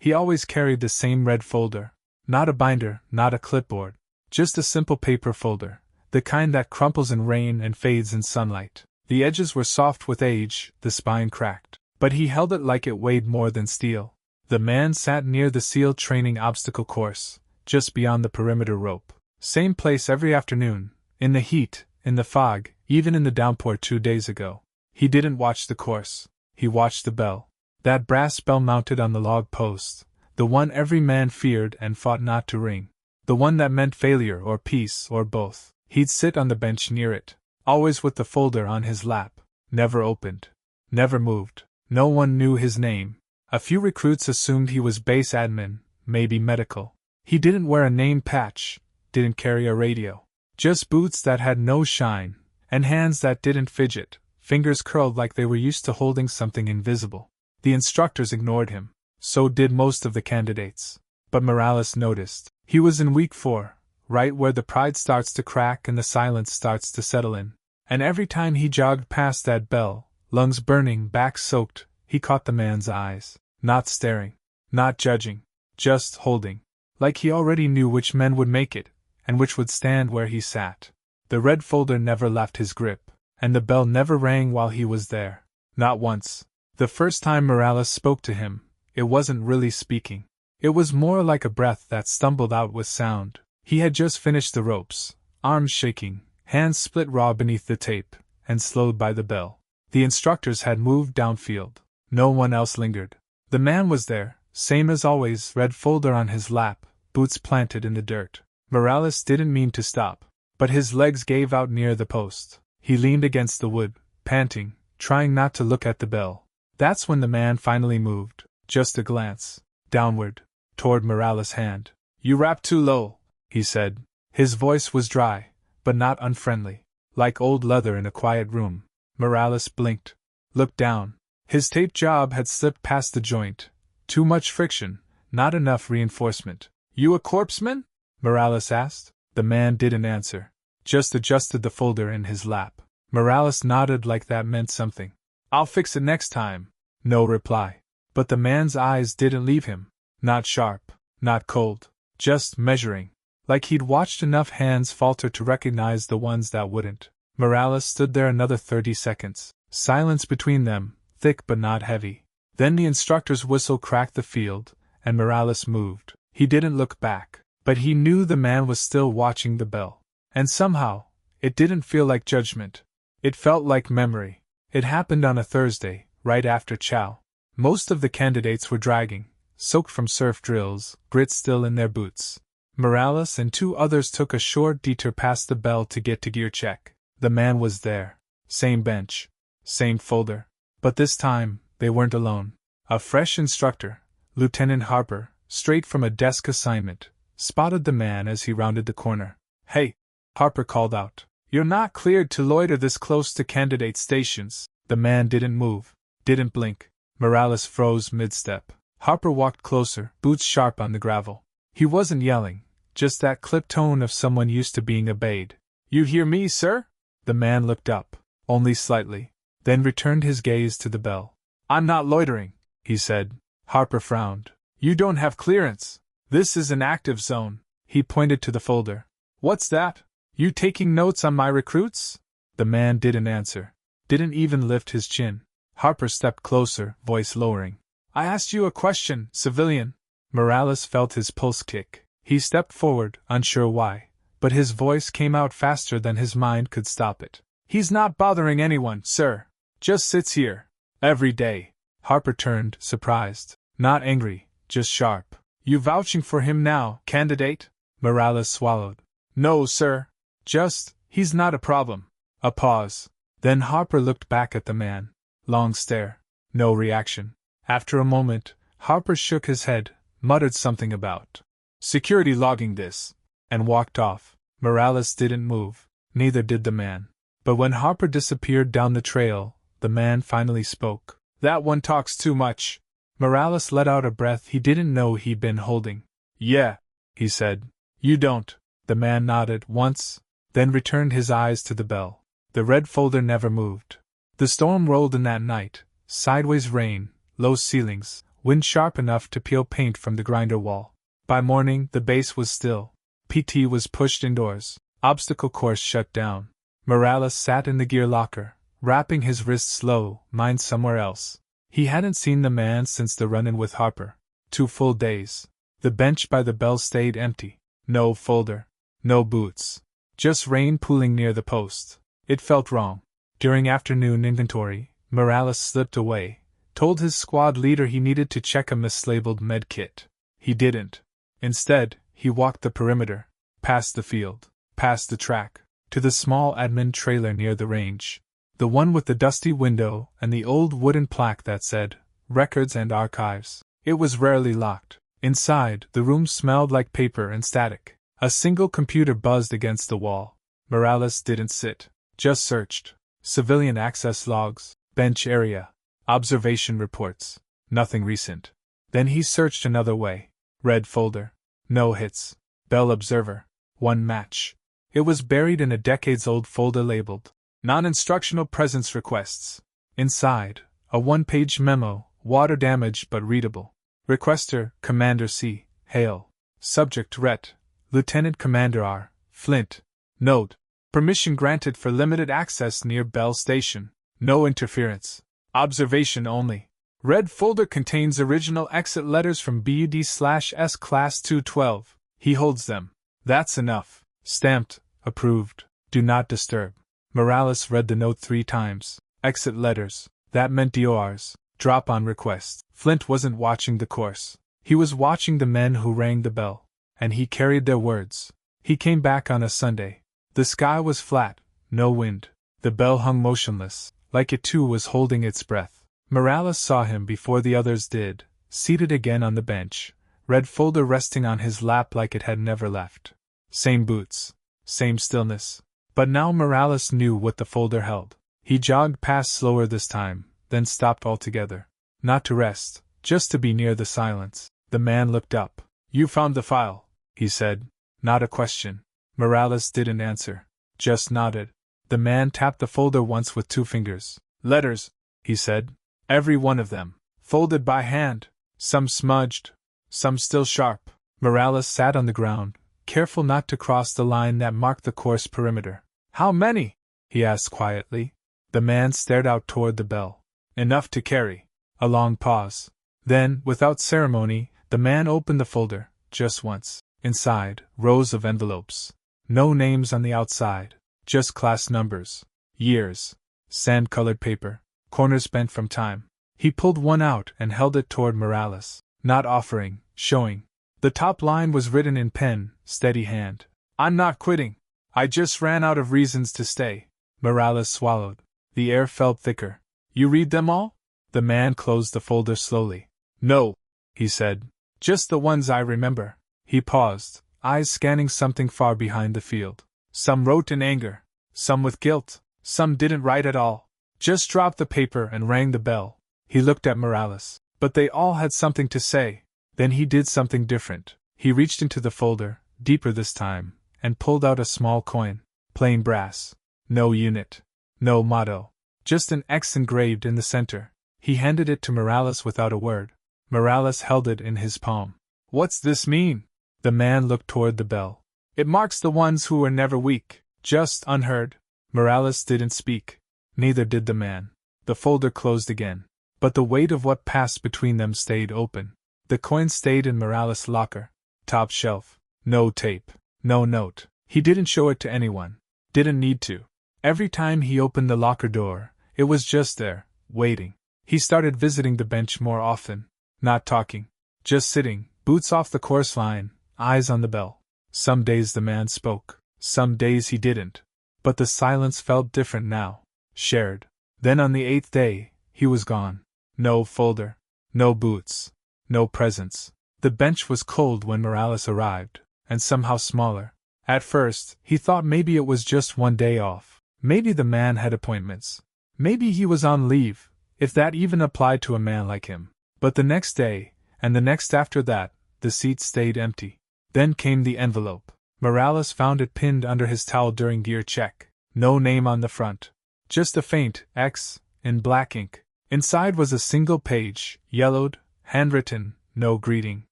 He always carried the same red folder. Not a binder, not a clipboard. Just a simple paper folder, the kind that crumples in rain and fades in sunlight. The edges were soft with age, the spine cracked. But he held it like it weighed more than steel. The man sat near the SEAL training obstacle course, just beyond the perimeter rope. Same place every afternoon, in the heat, in the fog, even in the downpour 2 days ago. He didn't watch the course. He watched the bell. That brass bell mounted on the log post, the one every man feared and fought not to ring. The one that meant failure or peace or both. He'd sit on the bench near it, always with the folder on his lap, never opened, never moved. No one knew his name. A few recruits assumed he was base admin, maybe medical. He didn't wear a name patch, didn't carry a radio. Just boots that had no shine, and hands that didn't fidget, fingers curled like they were used to holding something invisible. The instructors ignored him. So did most of the candidates. But Morales noticed. He was in week 4, right where the pride starts to crack and the silence starts to settle in. And every time he jogged past that bell, lungs burning, back soaked, he caught the man's eyes. Not staring. Not judging. Just holding. Like he already knew which men would make it, and which would stand where he sat. The red folder never left his grip, and the bell never rang while he was there. Not once. The first time Morales spoke to him, it wasn't really speaking. It was more like a breath that stumbled out with sound. He had just finished the ropes, arms shaking, hands split raw beneath the tape, and slowed by the bell. The instructors had moved downfield. No one else lingered. The man was there, same as always, red folder on his lap, boots planted in the dirt. Morales didn't mean to stop, but his legs gave out near the post. He leaned against the wood, panting, trying not to look at the bell. That's when the man finally moved. Just a glance. Downward. Toward Morales' hand. "You wrap too low," he said. His voice was dry, but not unfriendly. Like old leather in a quiet room. Morales blinked. Looked down. His tape job had slipped past the joint. Too much friction, not enough reinforcement. "You a corpseman?" Morales asked. The man didn't answer. Just adjusted the folder in his lap. Morales nodded like that meant something. "I'll fix it next time." No reply. But the man's eyes didn't leave him. Not sharp, not cold, just measuring. Like he'd watched enough hands falter to recognize the ones that wouldn't. Morales stood there another 30 seconds. Silence between them, thick but not heavy. Then the instructor's whistle cracked the field, and Morales moved. He didn't look back, but he knew the man was still watching the bell. And somehow, it didn't feel like judgment. It felt like memory. It happened on a Thursday, right after chow. Most of the candidates were dragging, soaked from surf drills, grit still in their boots. Morales and 2 others took a short detour past the bell to get to gear check. The man was there. Same bench. Same folder. But this time, they weren't alone. A fresh instructor, Lieutenant Harper, straight from a desk assignment, spotted the man as he rounded the corner. "Hey," Harper called out. "You're not cleared to loiter this close to candidate stations." The man didn't move. Didn't blink. Morales froze mid-step. Harper walked closer, boots sharp on the gravel. He wasn't yelling, just that clipped tone of someone used to being obeyed. "You hear me, sir?" The man looked up, only slightly, then returned his gaze to the bell. "I'm not loitering," he said. Harper frowned. "You don't have clearance. This is an active zone." He pointed to the folder. "What's that? You taking notes on my recruits?" The man didn't answer. Didn't even lift his chin. Harper stepped closer, voice lowering. "I asked you a question, civilian." Morales felt his pulse kick. He stepped forward, unsure why, but his voice came out faster than his mind could stop it. "He's not bothering anyone, sir. Just sits here. Every day." Harper turned, surprised. Not angry, just sharp. "You vouching for him now, candidate?" Morales swallowed. "No, sir. Just, he's not a problem." A pause. Then Harper looked back at the man. Long stare. No reaction. After a moment, Harper shook his head, muttered something about security logging this, and walked off. Morales didn't move. Neither did the man. But when Harper disappeared down the trail, the man finally spoke. "That one talks too much." Morales let out a breath he didn't know he'd been holding. "Yeah," he said. "You don't." The man nodded once, then returned his eyes to the bell. The red folder never moved. The storm rolled in that night, sideways rain, low ceilings, wind sharp enough to peel paint from the grinder wall. By morning, the base was still. PT was pushed indoors. Obstacle course shut down. Morales sat in the gear locker, wrapping his wrists low, mind somewhere else. He hadn't seen the man since the run-in with Harper. 2 full days. The bench by the bell stayed empty. No folder. No boots. Just rain pooling near the post. It felt wrong. During afternoon inventory, Morales slipped away, told his squad leader he needed to check a mislabeled med kit. He didn't. Instead, he walked the perimeter, past the field, past the track, to the small admin trailer near the range. The one with the dusty window and the old wooden plaque that said, Records and Archives. It was rarely locked. Inside, the room smelled like paper and static. A single computer buzzed against the wall. Morales didn't sit, just searched. Civilian access logs, bench area, observation reports. Nothing recent. Then he searched another way. Red folder. No hits. Bell Observer. 1 match. It was buried in a decades-old folder labeled Non-Instructional Presence Requests. Inside, a 1-page memo, water damage but readable. Requester, Commander C. Hale. Subject Ret. Lieutenant Commander R. Flint. Note. Permission granted for limited access near Bell Station. No interference. Observation only. Red folder contains original exit letters from BUD/S Class 212. He holds them. That's enough. Stamped. Approved. Do not disturb. Morales read the note 3 times. Exit letters. That meant DORs. Drop on request. Flint wasn't watching the course. He was watching the men who rang the bell. And he carried their words. He came back on a Sunday. The sky was flat. No wind. The bell hung motionless, like it too was holding its breath. Morales saw him before the others did, seated again on the bench, red folder resting on his lap like it had never left. Same boots. Same stillness. But now Morales knew what the folder held. He jogged past slower this time, then stopped altogether. Not to rest, just to be near the silence. The man looked up. You found the file, he said. Not a question. Morales didn't answer, just nodded. The man tapped the folder once with 2 fingers. Letters, he said. Every one of them. Folded by hand. Some smudged. Some still sharp. Morales sat on the ground, careful not to cross the line that marked the course perimeter. How many? He asked quietly. The man stared out toward the bell. Enough to carry. A long pause. Then, without ceremony, the man opened the folder, just once. Inside, rows of envelopes. No names on the outside. Just class numbers. Years. Sand-colored paper. Corners bent from time. He pulled one out and held it toward Morales, not offering, showing. The top line was written in pen, steady hand. I'm not quitting. I just ran out of reasons to stay. Morales swallowed. The air felt thicker. You read them all? The man closed the folder slowly. No, he said. Just the ones I remember. He paused, eyes scanning something far behind the field. Some wrote in anger. Some with guilt. Some didn't write at all. Just dropped the paper and rang the bell. He looked at Morales. But they all had something to say. Then he did something different. He reached into the folder, deeper this time, and pulled out a small coin. Plain brass. No unit. No motto. Just an X engraved in the center. He handed it to Morales without a word. Morales held it in his palm. What's this mean? The man looked toward the bell. It marks the ones who were never weak, just unheard. Morales didn't speak. Neither did the man. The folder closed again. But the weight of what passed between them stayed open. The coin stayed in Morales' locker. Top shelf. No tape. No note. He didn't show it to anyone. Didn't need to. Every time he opened the locker door, it was just there, waiting. He started visiting the bench more often. Not talking. Just sitting, boots off the course line, eyes on the bell. Some days the man spoke. Some days he didn't. But the silence felt different now. Shared. Then on the 8th day, he was gone. No folder. No boots. No presents. The bench was cold when Morales arrived, and somehow smaller. At first, he thought maybe it was just one day off. Maybe the man had appointments. Maybe he was on leave, if that even applied to a man like him. But the next day, and the next after that, the seat stayed empty. Then came the envelope. Morales found it pinned under his towel during gear check. No name on the front. Just a faint X, in black ink. Inside was a single page, yellowed, handwritten, no greeting.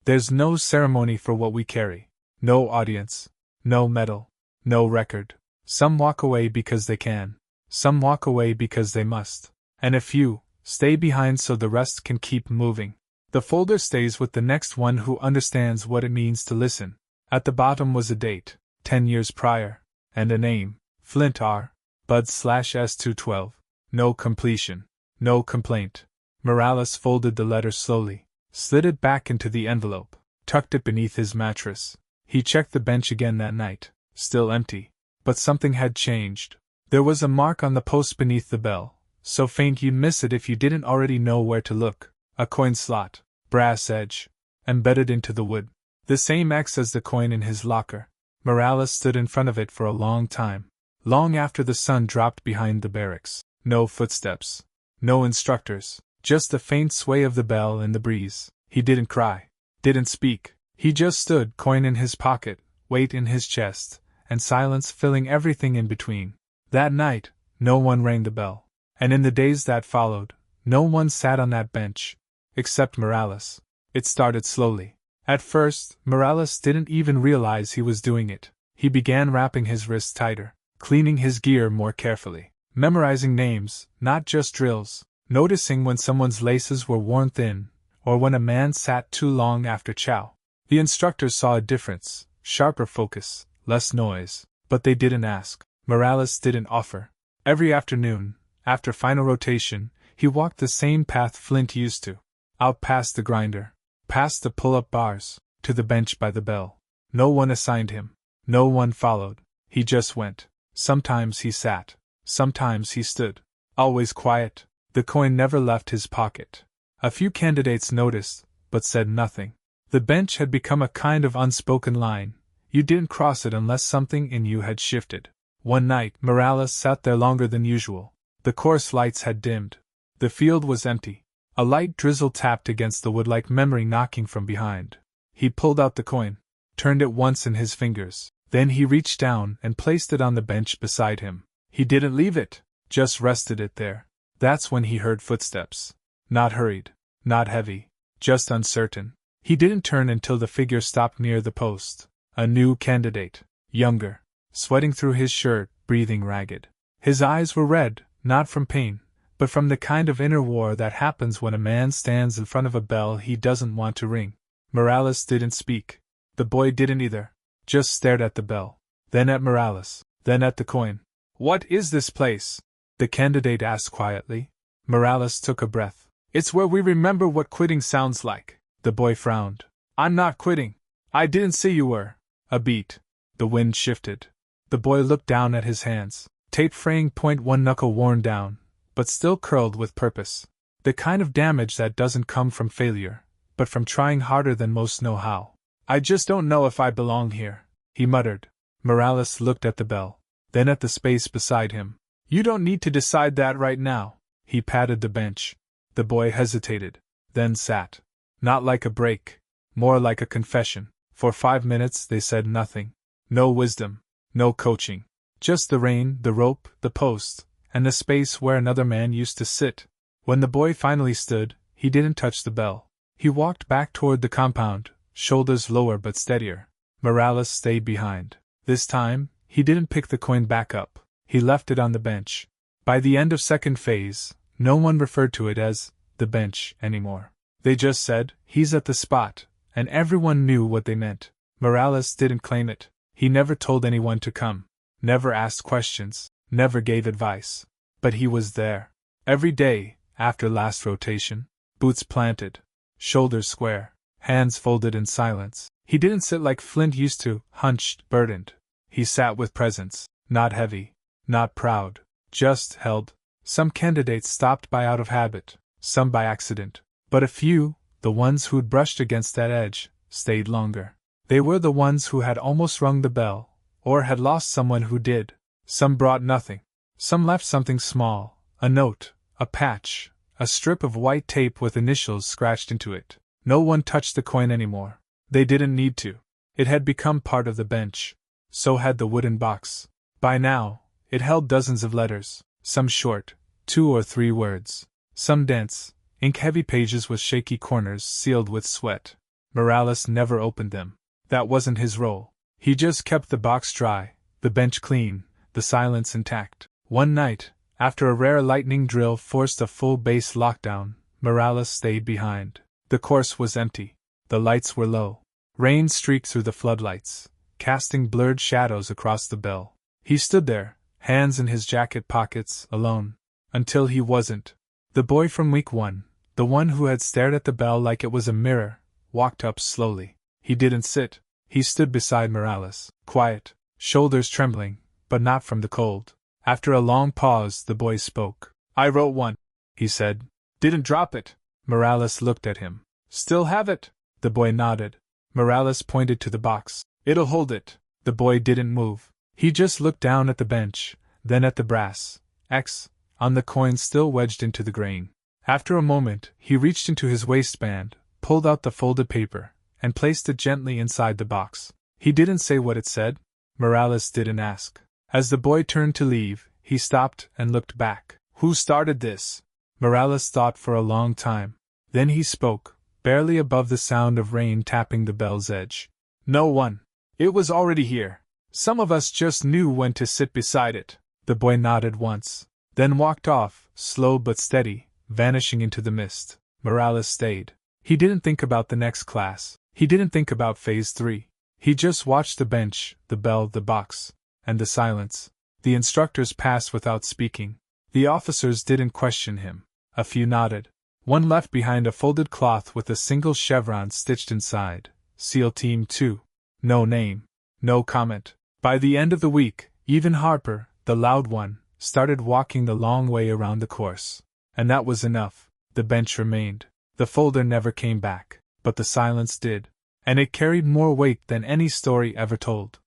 There's no ceremony for what we carry. No audience. No medal. No record. Some walk away because they can. Some walk away because they must. And a few stay behind so the rest can keep moving. The folder stays with the next one who understands what it means to listen. At the bottom was a date, 10 years prior, and a name, Flint R. Bud/S212. No completion. No complaint. Morales folded the letter slowly, slid it back into the envelope, tucked it beneath his mattress. He checked the bench again that night, still empty. But something had changed. There was a mark on the post beneath the bell, so faint you'd miss it if you didn't already know where to look. A coin slot, brass edge, embedded into the wood. The same X as the coin in his locker. Morales stood in front of it for a long time. Long after the sun dropped behind the barracks. No footsteps. No instructors. Just the faint sway of the bell in the breeze. He didn't cry. Didn't speak. He just stood, coin in his pocket, weight in his chest, and silence filling everything in between. That night, no one rang the bell. And in the days that followed, no one sat on that bench. Except Morales. It started slowly. At first, Morales didn't even realize he was doing it. He began wrapping his wrists tighter, cleaning his gear more carefully, memorizing names, not just drills, noticing when someone's laces were worn thin, or when a man sat too long after chow. The instructors saw a difference, sharper focus, less noise, but they didn't ask. Morales didn't offer. Every afternoon, after final rotation, he walked the same path Flint used to. Out past the grinder, past the pull-up bars, to the bench by the bell. No one assigned him. No one followed. He just went. Sometimes he sat. Sometimes he stood. Always quiet. The coin never left his pocket. A few candidates noticed, but said nothing. The bench had become a kind of unspoken line. You didn't cross it unless something in you had shifted. One night, Morales sat there longer than usual. The course lights had dimmed. The field was empty. A light drizzle tapped against the wood like memory knocking from behind. He pulled out the coin, turned it once in his fingers. Then he reached down and placed it on the bench beside him. He didn't leave it, just rested it there. That's when he heard footsteps. Not hurried, not heavy, just uncertain. He didn't turn until the figure stopped near the post. A new candidate, younger, sweating through his shirt, breathing ragged. His eyes were red, not from pain, but from the kind of inner war that happens when a man stands in front of a bell he doesn't want to ring. Morales didn't speak. The boy didn't either. Just stared at the bell. Then at Morales. Then at the coin. "What is this place?" the candidate asked quietly. Morales took a breath. "It's where we remember what quitting sounds like." The boy frowned. "I'm not quitting. I didn't say you were." A beat. The wind shifted. The boy looked down at his hands. Tape fraying point, one knuckle worn down, but still curled with purpose. The kind of damage that doesn't come from failure, but from trying harder than most know how. "I just don't know if I belong here," he muttered. Morales looked at the bell, then at the space beside him. "You don't need to decide that right now." He patted the bench. The boy hesitated, then sat. Not like a break, more like a confession. For 5 minutes they said nothing. No wisdom, no coaching. Just the rain, the rope, the post, and the space where another man used to sit. When the boy finally stood, he didn't touch the bell. He walked back toward the compound, shoulders lower but steadier. Morales stayed behind. This time, he didn't pick the coin back up. He left it on the bench. By the end of second phase, no one referred to it as the bench anymore. They just said, "He's at the spot," and everyone knew what they meant. Morales didn't claim it. He never told anyone to come. Never asked questions. Never gave advice. But he was there. Every day, after last rotation. Boots planted. Shoulders square. Hands folded in silence. He didn't sit like Flint used to, hunched, burdened. He sat with presence. Not heavy. Not proud. Just held. Some candidates stopped by out of habit. Some by accident. But a few, the ones who'd brushed against that edge, stayed longer. They were the ones who had almost rung the bell, or had lost someone who did. Some brought nothing. Some left something small, a note, a patch, a strip of white tape with initials scratched into it. No one touched the coin anymore. They didn't need to. It had become part of the bench. So had the wooden box. By now, it held dozens of letters, some short, 2 or 3 words, some dense, ink-heavy pages with shaky corners sealed with sweat. Morales never opened them. That wasn't his role. He just kept the box dry, the bench clean, the silence intact. One night, after a rare lightning drill forced a full base lockdown, Morales stayed behind. The course was empty. The lights were low. Rain streaked through the floodlights, casting blurred shadows across the bell. He stood there, hands in his jacket pockets, alone. Until he wasn't. The boy from week 1, the one who had stared at the bell like it was a mirror, walked up slowly. He didn't sit. He stood beside Morales, quiet, shoulders trembling, but not from the cold. After a long pause, the boy spoke. "I wrote one," he said. "Didn't drop it." Morales looked at him. "Still have it?" The boy nodded. Morales pointed to the box. "It'll hold it." The boy didn't move. He just looked down at the bench, then at the brass X on the coin still wedged into the grain. After a moment, he reached into his waistband, pulled out the folded paper, and placed it gently inside the box. He didn't say what it said. Morales didn't ask. As the boy turned to leave, he stopped and looked back. "Who started this?" Morales thought for a long time. Then he spoke, barely above the sound of rain tapping the bell's edge. "No one. It was already here. Some of us just knew when to sit beside it." The boy nodded once, then walked off, slow but steady, vanishing into the mist. Morales stayed. He didn't think about the next class. He didn't think about Phase 3. He just watched the bench, the bell, the box, and the silence. The instructors passed without speaking. The officers didn't question him. A few nodded. One left behind a folded cloth with a single chevron stitched inside. SEAL Team 2. No name. No comment. By the end of the week, even Harper, the loud one, started walking the long way around the course. And that was enough. The bench remained. The folder never came back. But the silence did. And it carried more weight than any story ever told.